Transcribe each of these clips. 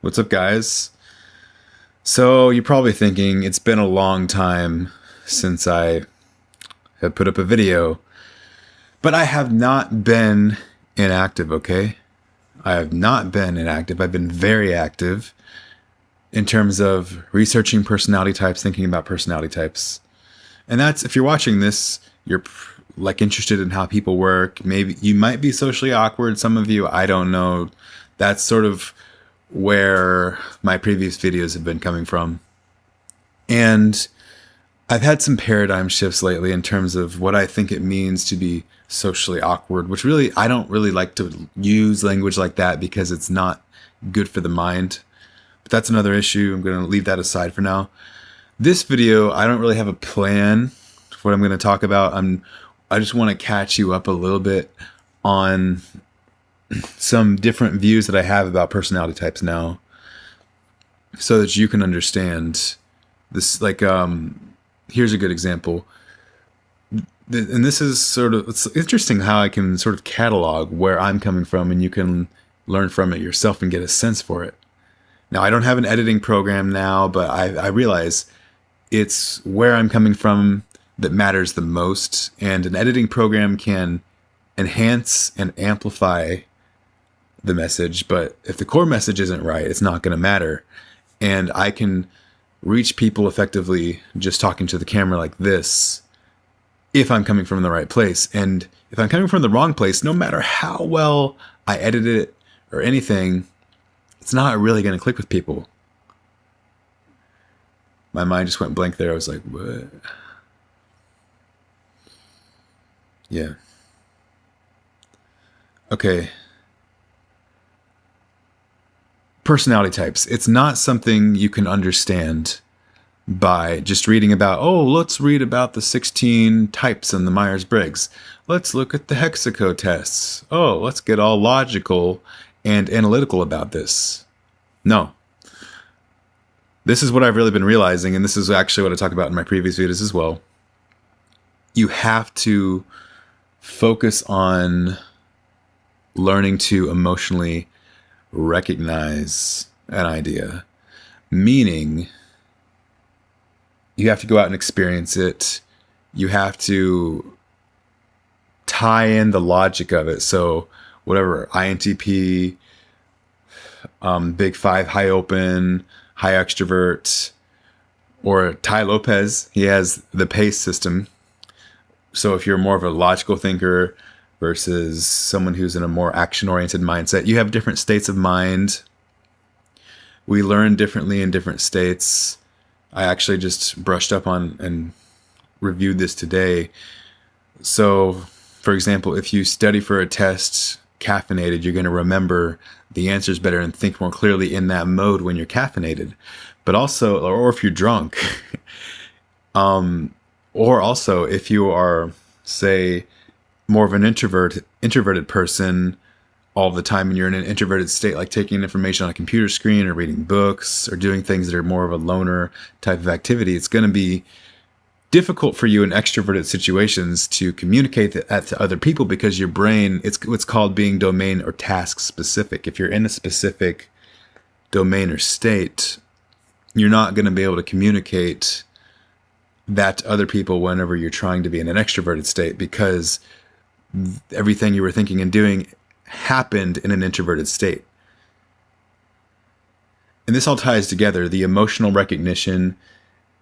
What's up, guys? So, you're probably thinking it's been a long time since I have put up a video, but I have not been inactive, okay? I have not been inactive. I've been very active in terms of researching personality types, thinking about personality types. And that's, if you're watching this, you're like interested in how people work. Maybe you might be socially awkward. Some of you, I don't know. That's sort of where my previous videos have been coming from. And I've had some paradigm shifts lately in terms of what I think it means to be socially awkward, which really, I don't really like to use language like that because it's not good for the mind. But that's another issue. I'm going to leave that aside for now. This video, I don't really have a plan for what I'm going to talk about. I just want to catch you up a little bit on some different views that I have about personality types now, so that you can understand this. Like, here's a good example. And this is sort of, it's interesting how I can sort of catalog where I'm coming from, and you can learn from it yourself and get a sense for it. Now, I don't have an editing program now, but I realize it's where I'm coming from that matters the most. And an editing program can enhance and amplify the message, but if the core message isn't right, it's not going to matter. And I can reach people effectively just talking to the camera like this if I'm coming from the right place. And if I'm coming from the wrong place, no matter how well I edit it or anything, it's not really going to click with people. My mind just went blank there. I was like, what? Yeah. Okay. Personality types. It's not something you can understand by just reading about, oh, let's read about the 16 types in the Myers-Briggs. Let's look at the Hexaco tests. Oh, let's get all logical and analytical about this. No. This is what I've really been realizing, and this is actually what I talk about in my previous videos as well. You have to focus on learning to emotionally recognize an idea, meaning you have to go out and experience it. You have to tie in the logic of it. So whatever, INTP, Big Five, high open, high extrovert, or Tai Lopez, he has the PACE system. So if you're more of a logical thinker versus someone who's in a more action-oriented mindset, you have different states of mind. We learn differently in different states. I actually just brushed up on and reviewed this today. So, for example, if you study for a test caffeinated, you're going to remember the answers better and think more clearly in that mode when you're caffeinated. But also, or if you're drunk, or also if you are, say, more of an introverted person all the time, and you're in an introverted state, like taking information on a computer screen or reading books or doing things that are more of a loner type of activity, it's going to be difficult for you in extroverted situations to communicate that to other people, because your brain, it's what's called being domain or task specific. If you're in a specific domain or state, you're not going to be able to communicate that to other people whenever you're trying to be in an extroverted state, because everything you were thinking and doing happened in an introverted state. And this all ties together. The emotional recognition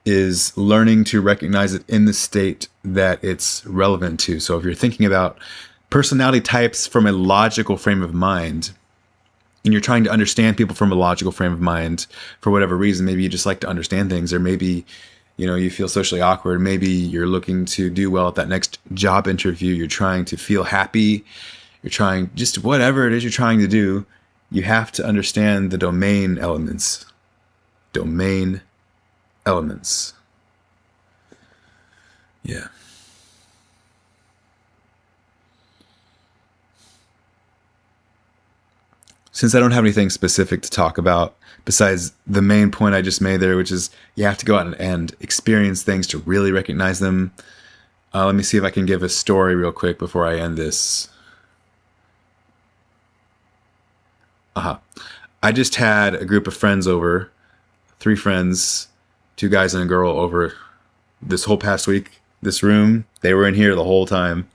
is learning to recognize it in the state that it's relevant to. So if you're thinking about personality types from a logical frame of mind, and you're trying to understand people from a logical frame of mind for whatever reason, maybe you just like to understand things, or maybe you feel socially awkward. Maybe you're looking to do well at that next job interview. You're trying to feel happy. You're trying, just whatever it is you're trying to do, you have to understand the domain elements. Domain elements. Yeah. Since I don't have anything specific to talk about besides the main point I just made there, which is you have to go out and experience things to really recognize them. Let me see if I can give a story real quick before I end this. I just had a group of friends over, 3 friends, 2 guys and a girl over this whole past week. This room, they were in here the whole time.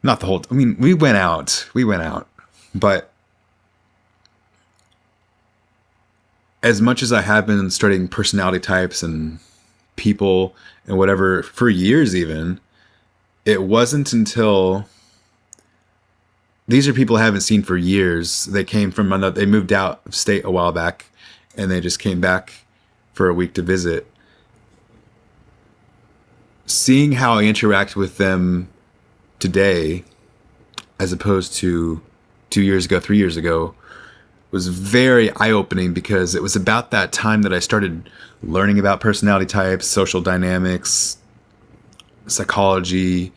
Not the whole, I mean, we went out, but as much as I have been studying personality types and people and whatever for years even, it wasn't until these are people I haven't seen for years. They came from another, they moved out of state a while back and they just came back for a week to visit. Seeing how I interact with them today as opposed to 2 years ago, 3 years ago, was very eye-opening, because it was about that time that I started learning about personality types, social dynamics, psychology,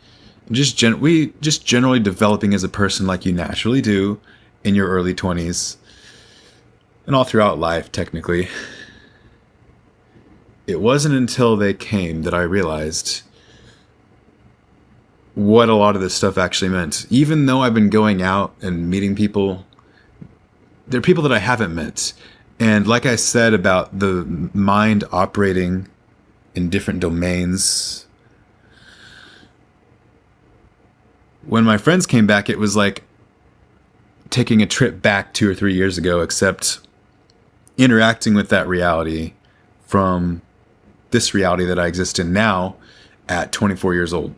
just generally developing as a person like you naturally do in your early 20s and all throughout life, technically. It wasn't until they came that I realized what a lot of this stuff actually meant. Even though I've been going out and meeting people, there are people that I haven't met. And like I said about the mind operating in different domains, when my friends came back, it was like taking a trip back 2 or 3 years ago, except interacting with that reality from this reality that I exist in now at 24 years old.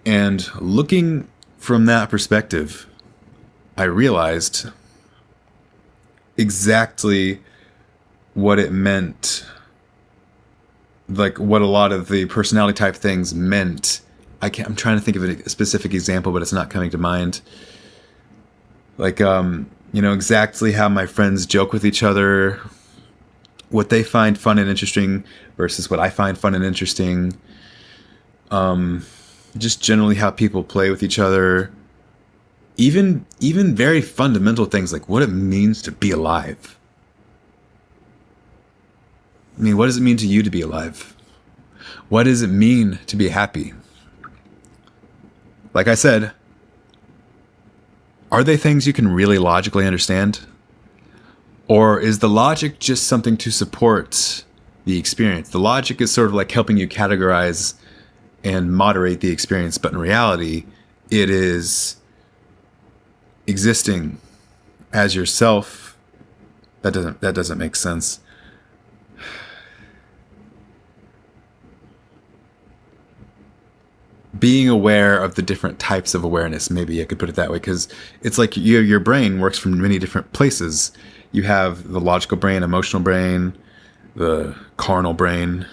And looking from that perspective, I realized exactly what it meant, like what a lot of the personality type things meant. I'm trying to think of a specific example, but it's not coming to mind. Like, exactly how my friends joke with each other, what they find fun and interesting versus what I find fun and interesting. Just generally how people play with each other. Even very fundamental things like what it means to be alive. I mean, what does it mean to you to be alive? What does it mean to be happy? Like I said, are they things you can really logically understand? Or is the logic just something to support the experience? The logic is sort of like helping you categorize and moderate the experience, but in reality, it is existing as yourself. That doesn't make sense. Being aware of the different types of awareness, maybe I could put it that way, because it's like your brain works from many different places. You have the logical brain, emotional brain, the carnal brain,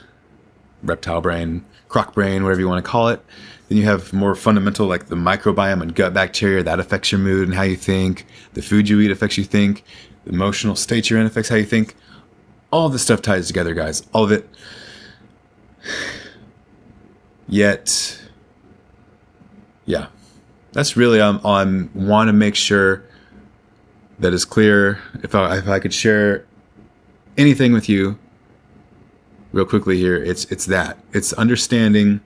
reptile brain, croc brain, whatever you want to call it. Then you have more fundamental, like the microbiome and gut bacteria, that affects your mood and how you think. The food you eat affects you think. The emotional state you're in affects how you think. All this stuff ties together, guys. All of it. Yet, yeah, that's really I want to make sure that is clear. If I could share anything with you real quickly here, it's that. It's understanding.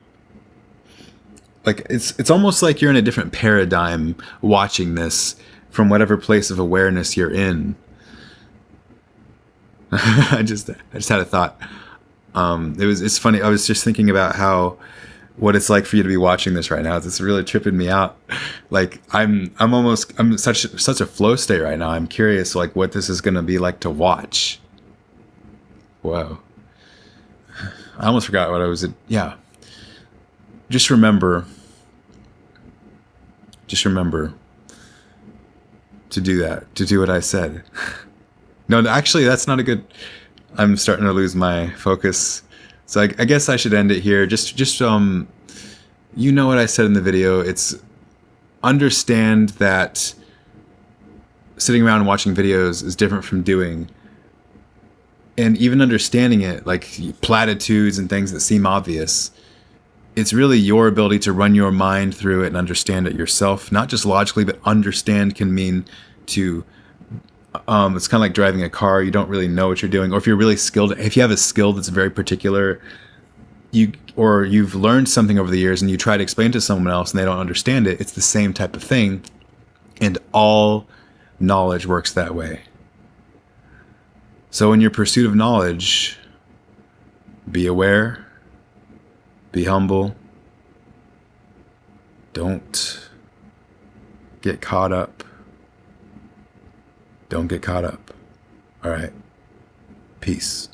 Like it's almost like you're in a different paradigm watching this from whatever place of awareness you're in. I just had a thought. It's funny. I was just thinking about what it's like for you to be watching this right now. It's really tripping me out. Like I'm such a flow state right now. I'm curious like what this is going to be like to watch. Whoa. I almost forgot what I was. Yeah. Just remember to do that, to do what I said. No, actually, that's not a good, I'm starting to lose my focus. So I guess I should end it here. Just you know what I said in the video. It's understand that sitting around and watching videos is different from doing. And even understanding it, like platitudes and things that seem obvious, it's really your ability to run your mind through it and understand it yourself, not just logically, but understand can mean to, it's kind of like driving a car. You don't really know what you're doing. Or if you're really skilled, if you have a skill that's very particular, you've learned something over the years and you try to explain to someone else and they don't understand it, it's the same type of thing. And all knowledge works that way. So in your pursuit of knowledge, be aware, be humble, don't get caught up. Don't get caught up. All right. Peace.